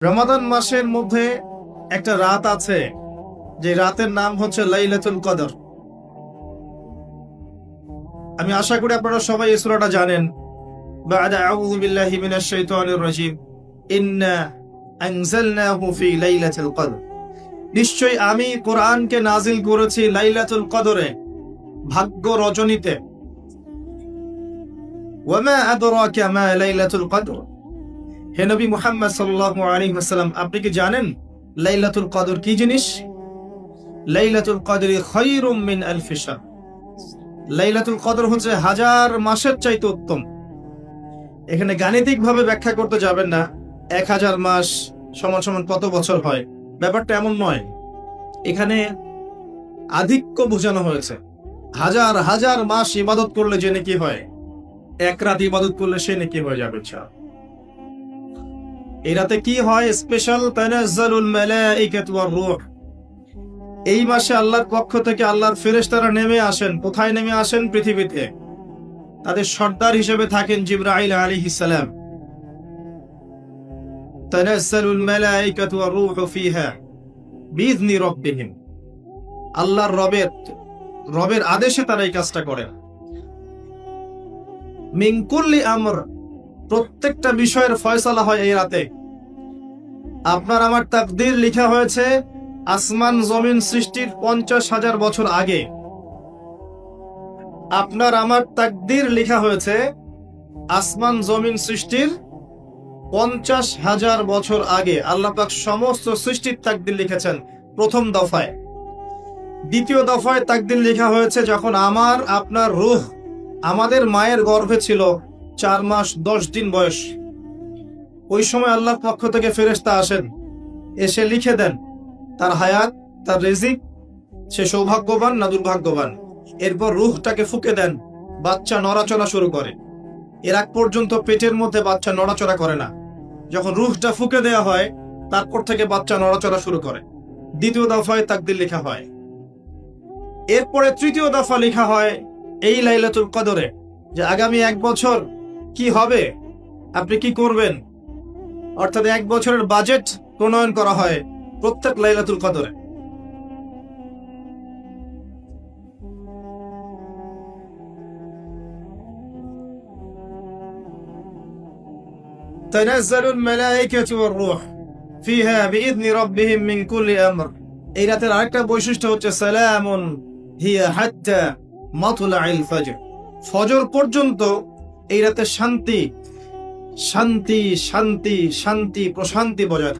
রমাদান মাসের মধ্যে একটা রাত আছে, যে রাতের নাম হচ্ছে লাইলাতুল কদর। আমি আশা করি আপনারা সবাই এই সূরাটা জানেন। বা'দা আউযু বিল্লাহি মিনাশ শাইতানির রাজীম, ইন্না আনজালনাহু ফি লাইলাতুল কদর। নিশ্চয়ই আমি কোরআনকে নাজিল করেছি লাইলাতুল কদরে, ভাগ্য রজনীতে। ওয়া মা আদরাকা মা লাইলাতুল কদর। হে নবী মুহাম্মদ সাল্লাল্লাহু আলাইহি ওয়াসাল্লাম, আপনি কি জানেন লাইলাতুল কদর কি জিনিস? লাইলাতুল কদরি খায়রুম মিন আলফি শাহর। লাইলাতুল কদর হচ্ছে হাজার মাসের চাইতে উত্তম। এখানে গাণিতিক ভাবে ব্যাখ্যা করতে যাবেন না 1000 মাস সমান সমান কত বছর হয়, ব্যাপারটা এমন নয়। এখানে আধিক্য বোঝানো হয়েছে। হাজার হাজার মাস ইবাদত করলে যে নেকি হয়, এক রাত ইবাদত করলে সে নেকি হয়ে যাবে। এই রাতে কি হয়? স্পেশাল তানাজ্জালুল মালাইকাতু ওয়ার রূহ। এই মাসে আল্লাহর পক্ষ থেকে আল্লাহর ফেরেশতারা নেমে আসেন। কোথায় নেমে আসেন? পৃথিবীতে। তাদের সর্দার হিসেবে থাকেন জিবরাইল আলাইহিস সালাম। তানাজ্জালুল মালাইকাতু ওয়ার রূহু ফিহা বিইذনি রাব্বিহিম। আল্লাহর রবের আদেশে তারা এই কাজটা করেন। মিন কুল্লি আমর, প্রত্যেকটা বিষয়ের ফয়সালা হয় এই রাতে। আপনার আমার তাকদীর লেখা হয়েছে আসমান জমিন সৃষ্টির 50,000 বছর আগে। আপনার আমার তাকদীর লেখা হয়েছে আসমান জমিন সৃষ্টির 50,000 বছর আগে। আল্লাহ পাক সমস্ত সৃষ্টির তাকদীর লিখেছেন প্রথম দফায়। দ্বিতীয় দফায় তাকদীর লেখা হয়েছে যখন আমার আপনার রূহ আমাদের মায়ের গর্ভে ছিল 4 মাস 10 দিন বয়স। ওই সময় আল্লাহর পক্ষ থেকে ফেরেশতা আসেন, এসে লিখে দেন তার হায়াত, তার রিজিক, সে সৌভাগ্যবান না দুর্ভাগ্যবান। এরপর রূহটাকে ফুঁকে দেন, বাচ্চা নড়াচড়া শুরু করে। এর আগ পর্যন্ত পেটের মধ্যে বাচ্চা নড়াচড়া করে না। যখন রূহটা ফুঁকে দেওয়া হয়, তারপর থেকে বাচ্চা নড়াচড়া শুরু করে। দ্বিতীয় দফায় তাকদীর লেখা হয়। এরপরে তৃতীয় দফা লেখা হয় এই লাইলাতুল কদরে, যে আগামী 1 বছর কি হবে, আপনি কি করবেন। অর্থাৎ 1 বছরের বাজেট প্রণয়ন করা হয় প্রত্যেক লাইলাতুল কদরে। তানাজ্জালুল মালাইকাতু ওয়ার রূহ ফিহা বিইذনি রাব্বিহিম মিন কুল্লি আমর। এই রাতের আরেকটা বৈশিষ্ট্য হচ্ছে সালামুন হিয়া হাত্তা মাতলাইল ফজর। ফজর পর্যন্ত এই রাতে শান্তি শান্তি শান্তি শান্তি প্রশান্তি বজায় থাকে।